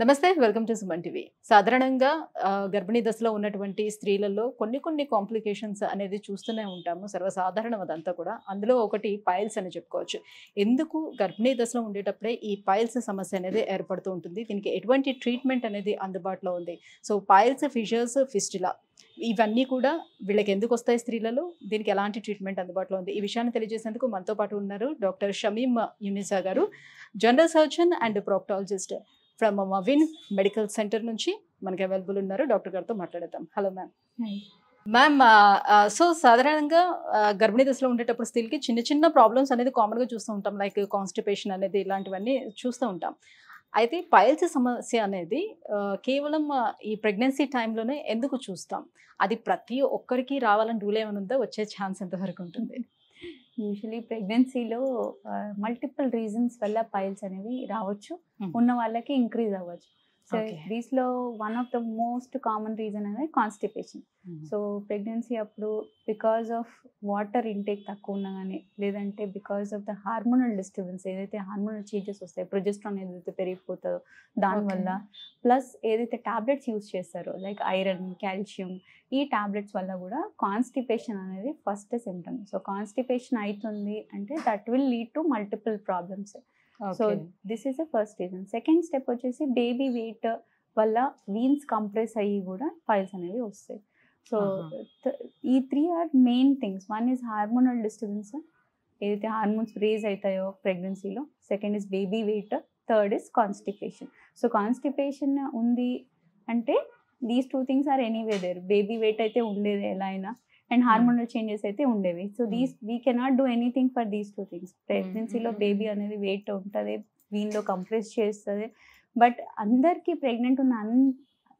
నమస్తే. Welcome to Suman TV. సాధారణంగా గర్భిణీ దశలో ఉన్నటువంటి స్త్రీలలో కొన్ని కాంప్లికేషన్స్ అనేది చూస్తూనే ఉంటాము. సర్వసాధారణం అదంతా కూడా. అందులో ఒకటి పైల్స్ అని చెప్పుకోవచ్చు. ఎందుకు గర్భిణీ దశలో ఉండేటప్పుడే ఈ పైల్స్ సమస్య అనేది ఏర్పడుతూ ఉంటుంది. దీనికి ఎటువంటి ట్రీట్మెంట్ అనేది అందుబాటులో ఉంది. సో పైల్స్, ఫిషర్స్, ఫిస్టులా ఇవన్నీ కూడా వీళ్ళకి ఎందుకు వస్తాయి స్త్రీలలో? దీనికి ఎలాంటి ట్రీట్మెంట్ అందుబాటులో ఉంది? ఈ విషయాన్ని తెలియజేసేందుకు మనతో పాటు ఉన్నారు doctor Shamim Yunisa garu, general surgeon and proctologist from Mavin medical centre నుంచి మనకి అవైలబుల్ ఉన్నారు. డాక్టర్ గారితో మాట్లాడదాం. Hello ma'am. మ్యామ్, సో సాధారణంగా గర్భిణీ దశలో ఉండేటప్పుడు స్త్రీలకి చిన్న ప్రాబ్లమ్స్ అనేది కామన్గా చూస్తూ ఉంటాం. లైక్ కాన్స్టిపేషన్ అనేది ఇలాంటివన్నీ చూస్తూ ఉంటాం. అయితే పైల్స్ సమస్య అనేది కేవలం ఈ ప్రెగ్నెన్సీ టైంలోనే ఎందుకు చూస్తాం? అది ప్రతి ఒక్కరికి రావాలని రూల్ ఏమైనా ఉందా? వచ్చే ఛాన్స్ ఎంతవరకు ఉంటుంది? యూజువలీ ప్రెగ్నెన్సీలో మల్టిపుల్ రీజన్స్ వల్ల పైల్స్ అనేవి రావచ్చు, ఉన్న వాళ్ళకి ఇంక్రీజ్ అవ్వచ్చు. సో దీస్లో one of the most common reason అనేది కాన్స్టిపేషన్. సో ప్రెగ్నెన్సీ అప్పుడు బికాస్ ఆఫ్ వాటర్ ఇంటేక్ తక్కువ ఉన్నా కానీ, లేదంటే because of the hormonal disturbance, ఏదైతే హార్మోనల్ చేంజెస్ వస్తాయి, ప్రొజెస్ట్రాన్ ఏదైతే పెరిగిపోతుందో దానివల్ల, ప్లస్ ఏదైతే టాబ్లెట్స్ యూజ్ చేస్తారో లైక్ ఐరన్, కాల్షియం, ఈ టాబ్లెట్స్ వల్ల కూడా కాన్స్టిపేషన్ అనేది ఫస్ట్ సిమ్టమ్. సో కాన్స్టిపేషన్ అవుతుంది అంటే that will lead to multiple problems. So this is the first reason. Second step వచ్చేసి బేబీ వెయిట్ వల్ల వీన్స్ కంప్రెస్ అయ్యి కూడా పైల్స్ అనేవి వస్తాయి. సో ఈ 3 are main things. One is hormonal disturbance, ఏదైతే హార్మోన్స్ రేజ్ అవుతాయో ప్రెగ్నెన్సీలో. Second is baby weight. Third is constipation. So constipation ఉంది అంటే these 2 things are anyway there. Baby weight అయితే ఉండేది ఎలా అయినా, అండ్ హార్మోనల్ చేంజెస్ అయితే ఉండేవి. So these we cannot do anything for these 2 things. ప్రెగ్నెన్సీలో బేబీ అనేది వెయిట్ ఉంటుంది, వీన్లో కంప్రెస్ చేస్తుంది. బట్ అందరికీ ప్రెగ్నెంట్ ఉన్న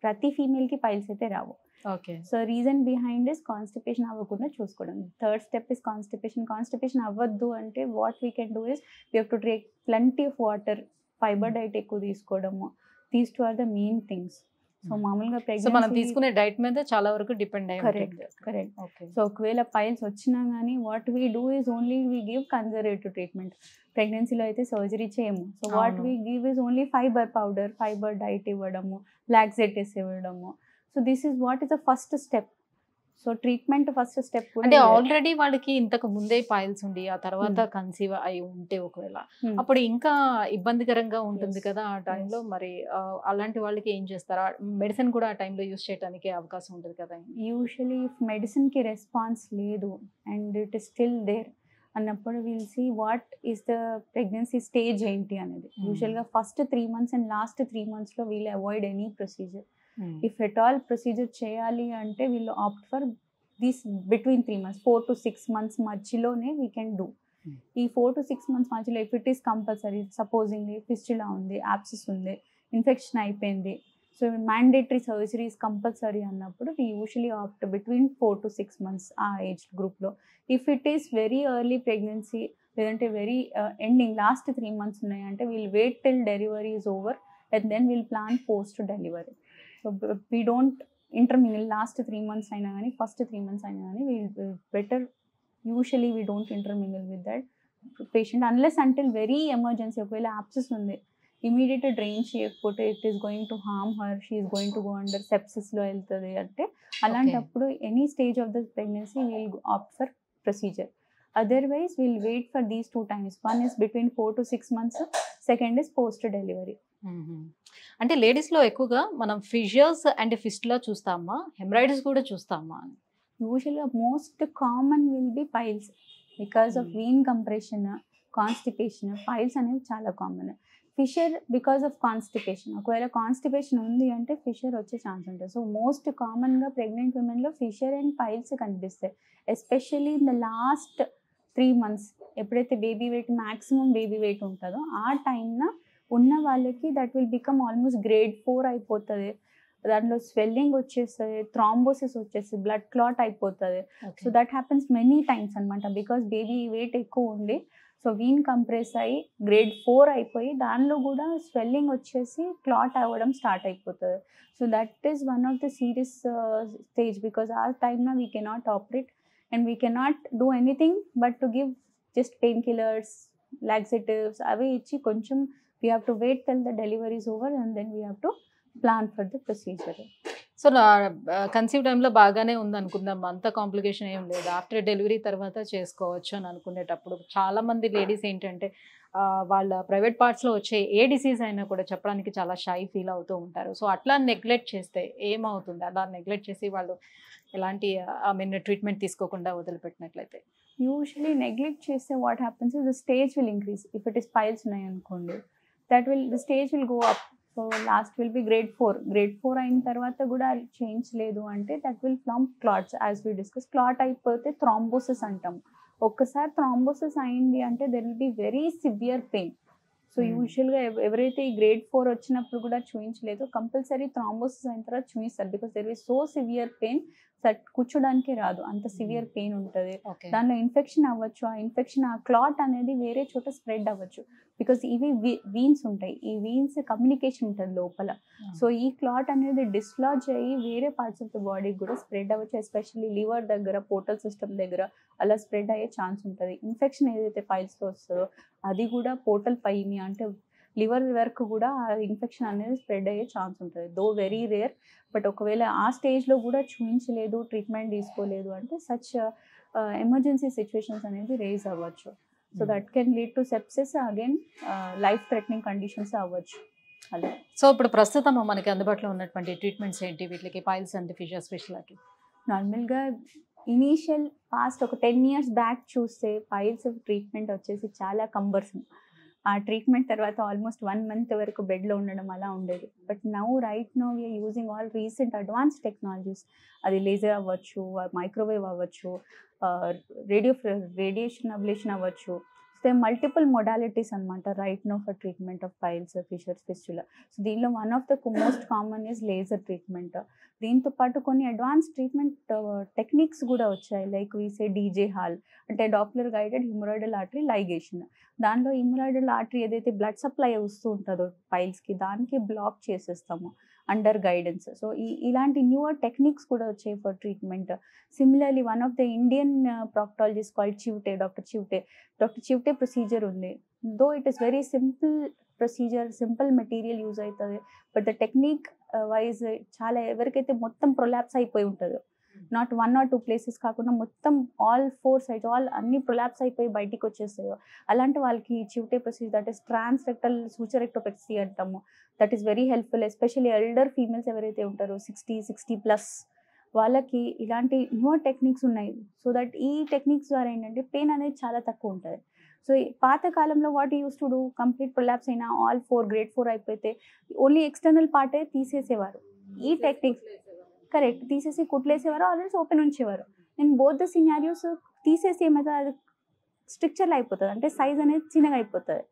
ప్రతి ఫీమేల్కి పైల్స్ అయితే రావు. Okay. So reason behind is constipation అవ్వకుండా చూసుకోవడం. Third step is constipation. Constipation అవ్వద్దు అంటే what we can do is we have to take plenty of water, fibre diet ఎక్కువ తీసుకోవడము. These 2 are the main things. So మామూలుగా మనం తీసుకునే diet మీద చాలా వరకు డిపెండ్ అయ్యి ఉంటుంది. కరెక్ట్. సో ఒకవేళ పైల్స్ వచ్చినా కానీ what we do is only we give conservative treatment. ప్రెగ్నెన్సీలో అయితే సర్జరీ చేయము. So what we give is only fibre powder, fibre diet ఇవ్వడము, లాక్సేటివ్స్ ఇవ్వడము. So this is what is the first step. So treatment first step. అంటే already వాళ్ళకి ఇంతకు ముందే piles ఉండి ఆ తర్వాత కన్సీవ్ అయి ఉంటే ఒకవేళ అప్పుడు ఇంకా ఇబ్బందికరంగా ఉంటుంది కదా ఆ టైంలో. మరి అలాంటి వాళ్ళకి ఏం చేస్తారా? మెడిసిన్ కూడా ఆ టైంలో యూజ్ చేయడానికి అవకాశం ఉంటుంది కదా. యూజువలీ మెడిసిన్కి రెస్పాన్స్ లేదు and it is still there అన్నప్పుడు will see what is the pregnancy stage ఏంటి అనేది. యూజువల్గా ఫస్ట్ 3 months అండ్ లాస్ట్ 3 monthsలో we'll avoid any procedure. If at all procedure చేయాలి అంటే వీళ్ళు opt for this between 3 months, 4 to 6 months మధ్యలోనే we can do. ఈ 4 to 6 months మధ్యలో if it is compulsory, supposingly fistula ఉంది, యాప్సిస్ ఉంది, ఇన్ఫెక్షన్ అయిపోయింది, సో మ్యాండేటరీ సర్జరీస్ కంపల్సరీ అన్నప్పుడు we usually opt between 4 to 6 months ఆ ఏజ్ గ్రూప్లో. If it is very early pregnancy లేదంటే వెరీ ఎండింగ్ లాస్ట్ 3 months ఉన్నాయంటే we'll wait till delivery is over and then we'll plan post delivery. So we don't intermingle. Last 3 months అయినా కానీ first 3 months అయినా కానీ we'll better usually we don't intermingle with that patient unless until very emergency. ఒకవేళ abscess ఉంది, immediate drain చేయకపోతే it is going to harm her, she is going to go under సెప్సిస్లో వెళ్తుంది అంటే అలాంటప్పుడు any stage of the pregnancy we'll opt for procedure. Otherwise we'll wait for these 2 times. One is between 4 to 6 months, second is post delivery. అంటే లేడీస్లో ఎక్కువగా మనం fissures and fistula చూస్తామా, haemorrhoids కూడా చూస్తామా? యూజువల్గా most common will be piles because of Wien compression, constipation. Piles అనేవి చాలా common. Fissure because of constipation. ఒకవేళ కాన్స్టిపేషన్ ఉంది అంటే ఫిషర్ వచ్చే ఛాన్స్ ఉంటుంది. సో మోస్ట్ కామన్గా ప్రెగ్నెంట్ విమెన్లో ఫిషర్ అండ్ పైల్స్ కనిపిస్తాయి. Especially in the last 3 months ఎప్పుడైతే baby weight maximum baby weight ఉంటుందో ఆ టైంన ఉన్న వాళ్ళకి that will become almost grade 4 అయిపోతుంది. దాంట్లో స్వెల్లింగ్ వచ్చేస్తుంది, థ్రాంబోసిస్ వచ్చేసి బ్లడ్ క్లాట్ అయిపోతుంది. So that happens many times అనమాట బికాస్ బేబీ వెయిట్ ఎక్కువ ఉండి సో వీన్ కంప్రెస్ అయ్యి grade 4 అయిపోయి దానిలో కూడా స్వెల్లింగ్ వచ్చేసి క్లాట్ అవ్వడం స్టార్ట్ అయిపోతుంది. So that is one of the serious stage because ఆ టైమ్న we cannot operate and we cannot do anything but to give just pain killers, laxatives అవి ఇచ్చి కొంచెం We have to wait till the delivery is over and then we have to plan for the procedure. So conceive టైంలో బాగానే ఉంది అనుకుందాం, అంత complication ఏం లేదు, ఆఫ్టర్ డెలివరీ తర్వాత చేసుకోవచ్చు అని అనుకునేటప్పుడు చాలా మంది లేడీస్ ఏంటంటే వాళ్ళ ప్రైవేట్ పార్ట్స్లో వచ్చే ఏ డిసీజ్ అయినా కూడా చెప్పడానికి చాలా షై ఫీల్ అవుతూ ఉంటారు. సో అట్లా నెగ్లెక్ట్ చేస్తే ఏమవుతుంది? అలా నెగ్లెక్ట్ చేసి వాళ్ళు ఎలాంటి ట్రీట్మెంట్ తీసుకోకుండా వదిలిపెట్టినట్లయితే? Usually neglect చేస్తే what happens is the stage will increase. If it is piles ఉన్నాయి అనుకోండి, the stage will go up. So last will be grade 4. Grade 4 అయిన తర్వాత కూడా చేంజ్ లేదు అంటే that will form clots as we discussed. Clot అయిపోతే thrombosis అంటాం. ఒక్కసారి థ్రాంబోసిస్ అయింది అంటే there will be very severe pain. So యూజువల్గా ఎవరైతే ఈ గ్రేడ్ 4 వచ్చినప్పుడు కూడా చూపించలేదు, కంపల్సరీ థ్రాంబోసిస్ అయిన తర్వాత చూపిస్తారు. Because there is so severe pain కూర్చోడానికి రాదు, అంత సివియర్ పెయిన్ ఉంటుంది. దానిలో ఇన్ఫెక్షన్ అవ్వచ్చు, ఆ ఇన్ఫెక్షన్ ఆ క్లాట్ అనేది వేరే చోట స్ప్రెడ్ అవ్వచ్చు. బికాస్ ఇవి వీన్స్ ఉంటాయి, ఈ వీన్స్ కమ్యూనికేషన్ ఉంటుంది లోపల. సో ఈ క్లాట్ అనేది డిస్లాజ్ అయ్యి వేరే పార్ట్స్ ఆఫ్ ద బాడీకి కూడా స్ప్రెడ్ అవ్వచ్చు. ఎస్పెషల్లీ లివర్ దగ్గర, పోర్టల్ సిస్టమ్ దగ్గర అలా స్ప్రెడ్ అయ్యే ఛాన్స్ ఉంటుంది. ఇన్ఫెక్షన్ ఏదైతే పైల్స్లో వస్తుందో అది కూడా పోర్టల్ పైమియా అంటే లివర్ వరకు కూడా ఆ ఇన్ఫెక్షన్ అనేది స్ప్రెడ్ అయ్యే ఛాన్స్ ఉంటుంది. దో వెరీ రేర్, బట్ ఒకవేళ ఆ స్టేజ్లో కూడా చూపించలేదు, ట్రీట్మెంట్ తీసుకోలేదు అంటే సచ్ ఎమర్జెన్సీ సిచ్యువేషన్స్ అనేది రేజ్ అవ్వచ్చు. So that can lead to sepsis, again life threatening conditions అవ్వచ్చు అలా. సో ఇప్పుడు ప్రస్తుతం మనకి అందుబాటులో ఉన్నటువంటి ట్రీట్మెంట్స్ ఏంటి వీటికి, పైల్స్ అండ్ ఫిషర్ ఫిష్లకి? నార్మల్గా ఇనీషియల్ పాస్ట్ ఒక 10 years బ్యాక్ చూస్తే పైల్స్ ట్రీట్మెంట్ వచ్చేసి చాలా కంబర్సమ్. ఆ ట్రీట్మెంట్ తర్వాత ఆల్మోస్ట్ 1 month వరకు బెడ్లో ఉండడం అలా ఉండేది. But now right now we're using all recent advance technologies. అది లేజర్ అవ్వచ్చు, మైక్రోవేవ్ అవ్వచ్చు, రేడియేషన్ అబ్లేషన్ అవ్వచ్చు. సో మల్టిపుల్ మొడాలిటీస్ అనమాట right now for treatment of piles, fissures, fistula. So దీనిలో one of the most common is laser treatment. దీంతో పాటు కొన్ని advance treatment techniques కూడా వచ్చాయి. లైక్ వీసే డీజే హాల్ అంటే Doppler guided haemorrhoidal artery ligation. దానిలో haemorrhoidal artery ఏదైతే blood supply వస్తూ ఉంటుందో పైల్స్కి, దానికి బ్లాక్ చేసేస్తాము అండర్ గైడెన్స్. సో ఇలాంటి న్యూవర్ టెక్నిక్స్ కూడా వచ్చాయి for treatment. Similarly one of the Indian proctologist called Chivte, doctor Chivte procedure ఉంది. Though it is very simple procedure, simple material use అవుతుంది. బట్ ద టెక్నిక్ వైజ్ చాలా ఎవరికైతే మొత్తం ప్రొలాప్స్ అయిపోయి ఉంటుందో, నాట్ 1 or 2 places కాకుండా మొత్తం ఆల్ 4 sides అన్ని ప్రొలాప్స్ అయిపోయి బయటికి వచ్చేస్తాయో అలాంటి వాళ్ళకి చివ్టే ప్రొసీజర్, దట్ ఈస్ ట్రాన్స్రెక్టల్ సూచరెక్టోపెక్సీ అంటాము. That is very helpful. Especially elder females ఎవరైతే ఉంటారో 60+ వాళ్ళకి ఇలాంటి న్యూ టెక్నిక్స్ ఉన్నాయి. సో దట్ ఈ టెక్నిక్స్ ద్వారా ఏంటంటే పెయిన్ అనేది చాలా తక్కువ ఉంటుంది. సో పాత కాలంలో what use to do, complete prolapse అయినా ఆల్ 4 grade 4 అయిపోతే ఓన్లీ ఎక్స్టర్నల్ పార్టే తీసేసేవారు. ఈ టెక్నిక్స్ కరెక్ట్ తీసేసి కుట్లేసేవారు, ఆల్రెడీ ఓపెన్ ఉంచేవారు. నేను బోత్ ద సినారియోస్ తీసేసి ఏమైతే అది స్ట్రక్చర్లో అయిపోతుంది, అంటే సైజ్ అనేది చిన్నగా అయిపోతుంది.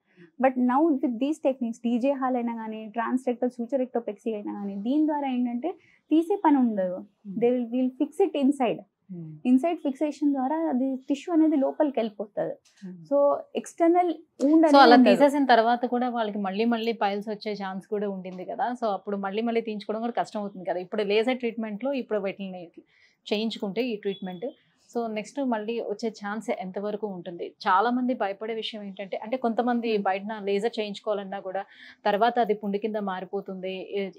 But now with these techniques, DJ hall అయినా కానీ, ట్రాన్స్రెక్టల్ సూచరెక్టోపెక్సీ అయినా కానీ, దీని ద్వారా ఏంటంటే తీసే పని ఉండదు. They will fix it inside fixation ద్వారా అది టిష్యూ అనేది లోపలికి వెళ్ళిపోతుంది. సో ఎక్స్టర్నల్ అలా తీసేసిన తర్వాత కూడా వాళ్ళకి మళ్ళీ పైల్స్ వచ్చే ఛాన్స్ కూడా ఉండింది కదా. సో అప్పుడు మళ్ళీ తీయించుకోవడం కూడా కష్టం అవుతుంది కదా. ఇప్పుడు లేజర్ ట్రీట్మెంట్లో ఇప్పుడు వీటిని చేయించుకుంటే ఈ ట్రీట్మెంట్, సో నెక్స్ట్ మళ్ళీ వచ్చే ఛాన్స్ ఎంతవరకు ఉంటుంది? చాలా మంది భయపడే విషయం ఏంటంటే, అంటే కొంతమంది బయట లేజర్ చేయించుకోవాలన్నా కూడా తర్వాత అది పుండు కింద మారిపోతుంది,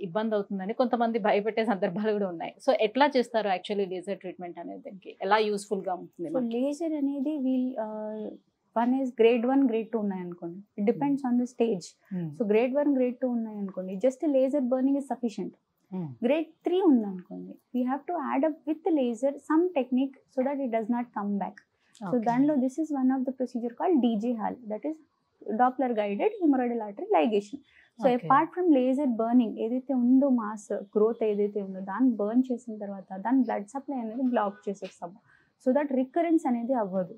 ఇబ్బంది అవుతుందని కొంతమంది భయపెట్టే సందర్భాలు కూడా ఉన్నాయి. సో ఎట్లా చేస్తారు యాక్చువల్లీ లేజర్ ట్రీట్మెంట్ అనేది, దానికి ఎలా యూస్ఫుల్గా ఉంటుంది? లేజర్ అనేది వన్ ఈస్ grade 1 grade 2 ఉన్నాయి అనుకోండి, it depends on the stage. So grade 1 grade 2 ఉన్నాయి అనుకోండి, just laser burning is sufficient. grade 3 ఉంది అనుకోండి, we have to add up with laser some technique so that it does not come back. So దానిలో this is one of the procedure called DG HAL, that is Doppler guided haemorrhoidal artery ligation. So apart from laser burning ఏదైతే ఉందో, mass growth ఏదైతే ఉందో దాన్ని burn చేసిన తర్వాత దాని blood supply అనేది బ్లాక్ చేసేస్తాము, సో దట్ రికరెన్స్ అనేది అవ్వదు.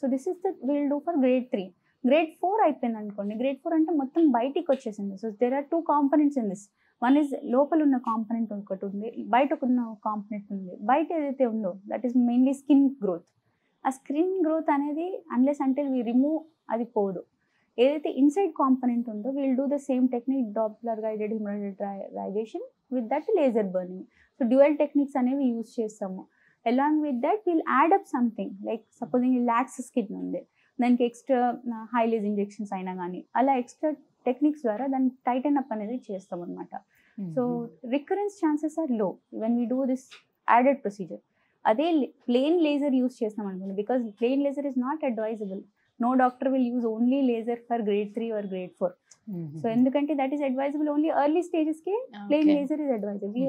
So this is the will do for grade 3. grade 4 అయిపోయింది అనుకోండి, grade 4 అంటే మొత్తం బయటికి వచ్చేసింది. So there are 2 components in this. One is లోపల ఉన్న కాంపనెంట్ ఒకటి ఉంది, బయట ఉన్న కాంపనెంట్ ఉంది. బయట ఏదైతే ఉందో that is mainly skin growth. ఆ స్కిన్ గ్రోత్ అనేది అన్లెస్ అంటే వీ రిమూవ్ అది పోదు. ఏదైతే ఇన్సైడ్ కాంపనెంట్ ఉందో will do the same technique, Doppler guided haemorrhoidal ligation with that laser burning. So dual techniques అనేవి యూజ్ చేస్తాము. Along with that will add up something like supposing lax skin ఉంది, దానికి extra హైలేజ్ injections అయినా కానీ అలా extra techniques ద్వారా దాన్ని Titan up అనేది చేస్తాం అనమాట. So recurrence chances are low when we do this added procedure. అదే ప్లెయిన్ లేజర్ యూస్ చేస్తాం అనుకోండి, because plain laser is not advisable. No doctor will use only laser for grade 3 or grade 4. So ఎందుకంటే that is advisable only early స్టేజెస్కి plain laser is advisable.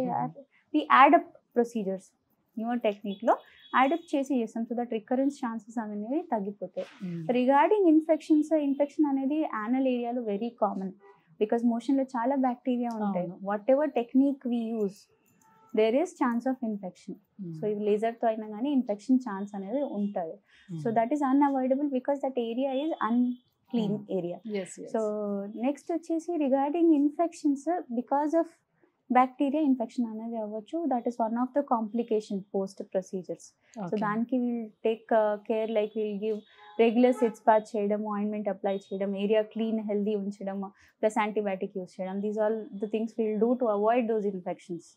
We add up procedures newer టెక్నిక్లో add up చేసి చేస్తాం so that recurrence chances అనేవి తగ్గిపోతాయి. Regarding infection అనేది anal ఏరియాలో very common, because మోషన్లో చాలా బ్యాక్టీరియా ఉంటాయి. Whatever technique we use there is chance of infection. So ఇది లేజర్తో అయినా కానీ ఇన్ఫెక్షన్ ఛాన్స్ అనేది ఉంటుంది. So that is unavoidable because that area is unclean area. So next వచ్చేసి regarding infections because of bacteria infection అనేది అవ్వచ్చు. That is one of the complication post procedures. So దానికి will take care, like will give regular sitz bath చేయడం, ointment apply చేయడం, area clean healthy ఉంచడం, plus antibiotic use చేయడం. These all the things will do to avoid those infections.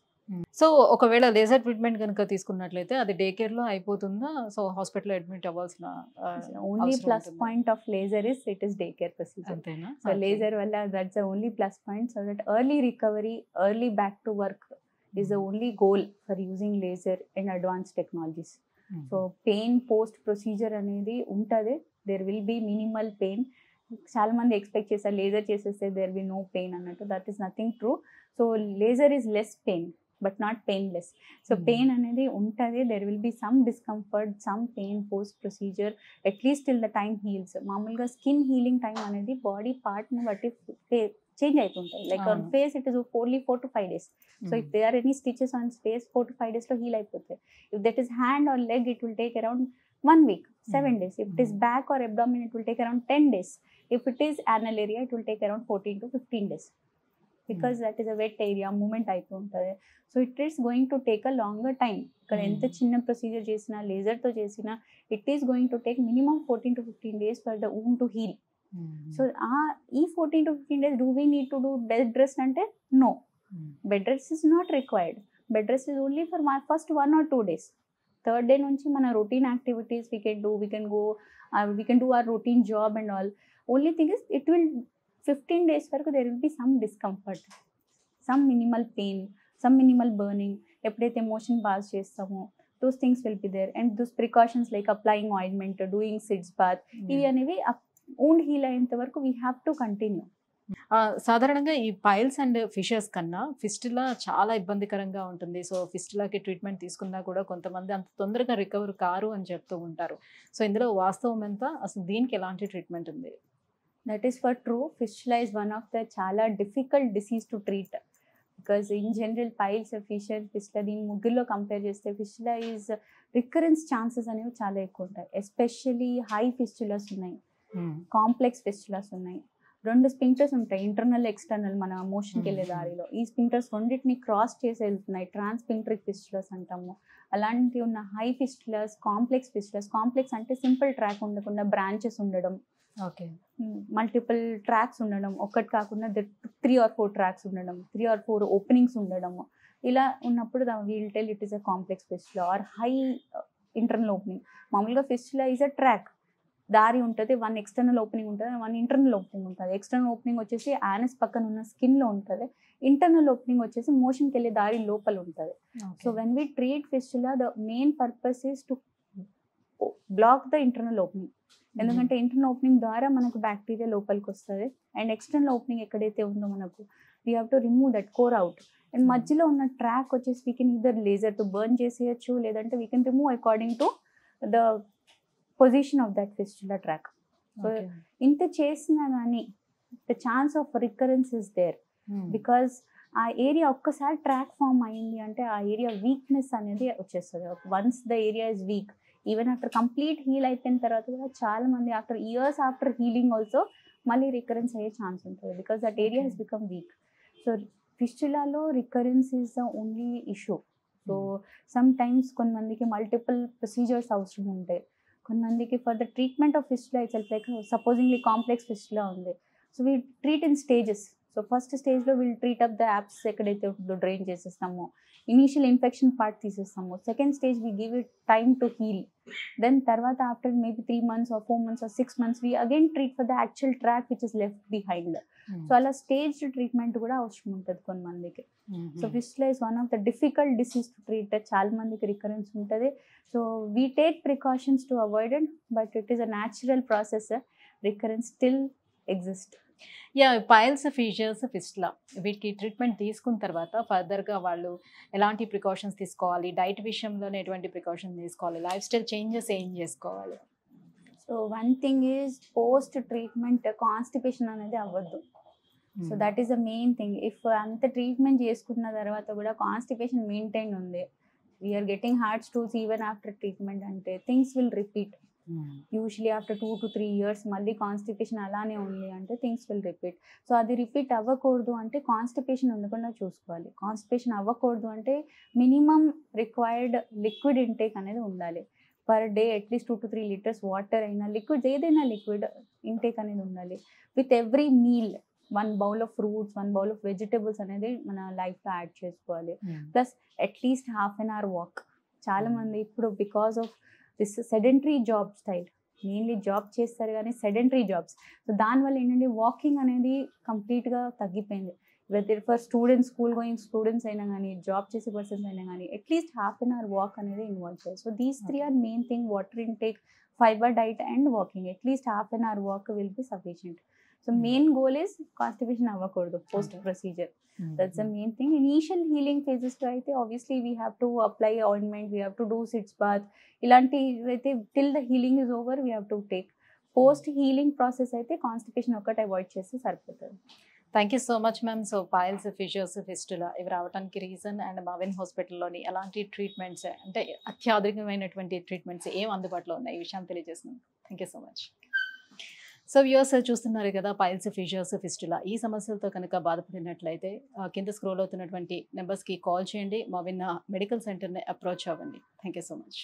So ఒకవేళ laser treatment కనుక తీసుకున్నట్లయితే అది day care లో అయిపోతుందా? సో హాస్పిటల్ అడ్మిట్ అవ్వాల్సిన only plus point of laser is it is day care procedure. So laser వల్ల that's the only plus point. So that early recovery, early back to work is the only goal for using laser and advance technologies. So pain post procedure అనేది ఉంటుంది. There will be minimal pain. చాలా మంది expect చేస్తారు laser చేసేస్తే there will no pain అన్నట్టు. That is nothing true. So laser is less pain but not painless. So pain అనేది ఉంటుంది. There will be some discomfort, some pain post procedure at least till the time heals. మామూలుగా skin healing time అనేది body పార్ట్ని బట్టి change అవుతుంటాయి. Like on face it is only 4 to 5 days. So if they or any stitches on face 4 to 5 days లో heal అయిపోతాయి. If that is hand are leg it will take around 1 week, 7 days. If it is back or abdomen it will take around 10 days. If it is anal area it will take around 14 to 15 days. Because that is a wet area, movement అయిపోయి ఉంటుంది. So it is going to take a longer time. ఇక్కడ ఎంత చిన్న procedure చేసినా, లేజర్తో చేసినా, it is going to take minimum 14 to 15 days for the wound to heal. So ఈ 14 to 15 days do we need to do bed rest అంటే no, bed rest is not required. Bed rest is only for my first 1 or 2 days. Third day నుంచి మన routine activities we can do, we can do our routine job and all. Only thing is it will 15 days వరకు there will be some discomfort, some minimal pain, some minimal burning. ఎప్పుడైతే emotion pass చేస్తామో those things will be there, and those precautions like applying ointment, doing sitz bath, ఇవి అనేవి wound heal అయ్యేంత వరకు we have to continue. సాధారణంగా ఈ piles and fissures కన్నా fistula చాలా ఇబ్బందికరంగా ఉంటుంది. సో ఫిస్టులాకి ట్రీట్మెంట్ తీసుకున్నా కూడా కొంతమంది అంత తొందరగా రికవర్ కారు అని చెప్తూ ఉంటారు. సో ఇందులో వాస్తవం ఎంత, అసలు దీనికి ఎలాంటి ట్రీట్మెంట్ ఉంది? That is for true. Fistula is one of the చాలా difficult disease to treat, because in general piles, fissure, fistula దీని ముగ్గురులో కంపేర్ చేస్తే fistula is recurrence chances అనేవి చాలా ఎక్కువ ఉంటాయి. ఎస్పెషల్లీ హై ఫిస్టులాస్ ఉన్నాయి, కాంప్లెక్స్ ఫిస్టులాస్ ఉన్నాయి. 2 స్పింక్టర్స్ ఉంటాయి, ఇంటర్నల్ ఎక్స్టర్నల్, మన మోషన్కి వెళ్ళే దారిలో. ఈ స్పింక్టర్స్ రెండింటిని క్రాస్ చేసి వెళ్తున్నాయి, ట్రాన్స్పింక్టరిక్ ఫిస్టులాస్ అంటాము. అలాంటి ఉన్న high fistulas, complex fistulas. Complex అంటే సింపుల్ ట్రాక్ ఉండకుండా బ్రాంచెస్ ఉండడం, ఓకే, మల్టిపుల్ ట్రాక్స్ ఉండడం, ఒక్కటి కాకుండా 3 or 4 ట్రాక్స్ ఉండడం, 3 or 4 ఓపెనింగ్స్ ఉండడము. ఇలా ఉన్నప్పుడు we'll tell it is a complex fistula or high internal opening. మామూలుగా ఫిస్టులా ఈజ్ అ ట్రాక్, దారి ఉంటుంది, 1 ఎక్స్టర్నల్ ఓపెనింగ్ ఉంటుంది, 1 ఇంటర్నల్ ఓపెనింగ్ ఉంటుంది. ఎక్స్టర్నల్ ఓపెనింగ్ వచ్చేసి యానస్ పక్కన ఉన్న స్కిన్లో ఉంటుంది, ఇంటర్నల్ ఓపెనింగ్ వచ్చేసి మోషన్కి వెళ్ళే దారి లోపల ఉంటుంది. So when we treat fistula the main purpose is to block the internal opening. ఎందుకంటే ఇంటర్నల్ ఓపెనింగ్ ద్వారా మనకు బ్యాక్టీరియా లోపలికి వస్తుంది, అండ్ ఎక్స్టర్నల్ ఓపెనింగ్ ఎక్కడైతే ఉందో మనకు we have to remove that core out. And మధ్యలో ఉన్న ట్రాక్ వచ్చేసి we can either laser to burn చేసేయచ్చు, లేదంటే we can remove according to the position of that fistula track. So ఇంత చేసినా కానీ the chance of recurrence is there, because ఆ area ఒక్కసారి ట్రాక్ ఫామ్ అయింది అంటే ఆ ఏరియా వీక్నెస్ అనేది వచ్చేస్తుంది. Once the area is weak, even after complete heal అయిపోయిన తర్వాత కూడా చాలా మంది after years after healing also మళ్ళీ రికరెన్స్ అయ్యే ఛాన్స్ ఉంటుంది, because that area has become weak. So ఫిస్టులాలో recurrence is the only issue. So sometimes కొంతమందికి మల్టిపుల్ ప్రొసీజర్స్ అవసరం ఉంటాయి, కొంతమందికి for the treatment of fistula it's like supposingly complex fistula ఉంది. So we treat in stages. So first స్టేజ్లో we'll treat up the abscess ఎక్కడైతే ఉంటుందో drain చేసేస్తాము. Initial infection part తీసేస్తాము. Second stage we give it time to heal. Then తర్వాత after maybe 3 months or 4 months or 6 months we again treat for the actual track which is left behind. So అలా stage treatment కూడా అవసరం ఉంటుంది కొంతమందికి. So fistula is one of the difficult disease to treat. చాలా మందికి recurrence ఉంటుంది. So we take precautions to avoid it, but it is a natural process. Recurrence still exist. Yeah, piles, fissures, fistula వీటికి treatment తీసుకున్న తర్వాత ఫర్దర్గా వాళ్ళు ఎలాంటి precautions తీసుకోవాలి, డైట్ విషయంలోనే ఎటువంటి ప్రికాషన్స్ తీసుకోవాలి, లైఫ్ స్టైల్ చేంజెస్ ఏం చేసుకోవాలి? So one thing is post treatment constipation అనేది అవ్వద్దు. So that is the main thing. If అంత ట్రీట్మెంట్ చేసుకున్న తర్వాత కూడా కాన్స్టిపేషన్ మెయింటైన్ ఉంది, we are getting hard stools even after treatment అంటే things will repeat. Usually after 2 to 3 years మళ్ళీ constipation అలానే ఉంది అంటే థింగ్స్ విల్ రిపీట్. సో అది రిపీట్ అవ్వకూడదు అంటే కాన్స్టిపేషన్ ఉండకుండా చూసుకోవాలి. కాన్స్టిపేషన్ అవ్వకూడదు అంటే మినిమం రిక్వైర్డ్ లిక్విడ్ ఇంటేక్ అనేది ఉండాలి. Per day at least 2 to 3 liters water అయినా, లిక్విడ్స్ ఏదైనా లిక్విడ్ ఇంటేక్ అనేది ఉండాలి. With every meal 1 bowl of fruits, 1 bowl of vegetables అనేది మన లైఫ్లో యాడ్ చేసుకోవాలి. Plus at least half an hour walk. చాలా మంది ఇప్పుడు because of this sedentary job style, mainly job చేస్తారు కానీ సెడెంటరీ జాబ్స్, సో దానివల్ల ఏంటంటే వాకింగ్ అనేది కంప్లీట్గా తగ్గిపోయింది. Whether for students, school going students అయినా కానీ, జాబ్ చేసే పర్సన్స్ అయినా కానీ at least half an hour walk అనేది ఇన్వాల్వ్ చేయాలి. So these 3 are main thing: water intake, fibre diet and walking. At least half an hour walk will be sufficient. So main goal is constipation అవ్వకూడదు post procedure. That's the main thing. Initial healing phases to అయితే obviously we have to apply ointment, we have to do sitz bath. ఇలాంటి అయితే till the healing is over we have to take. Post healing process అయితే constipation ఒకటి avoid చేస్తే సరిపోతుంది. Thank you so much ma'am. So piles, fissures, fistula ఇవి రావడానికి reason and మావిన్ హాస్పిటల్లోని ఎలాంటి treatments అంటే అత్యాధునికమైనటువంటి ట్రీట్మెంట్స్ ఏం అందుబాటులో ఉన్నాయి ఈ విషయం తెలియజేస్తున్నాను. Thank you so much. So viewers చూస్తున్నారు కదా, పైల్స్, ఫిషర్స్, ఫిస్టులా ఈ సమస్యలతో కనుక బాధపడినట్లయితే కింద స్క్రోల్ అవుతున్నటువంటి నెంబర్స్కి కాల్ చేయండి, మావిన్ మెడికల్ సెంటర్ని అప్రోచ్ అవ్వండి. Thank you so much.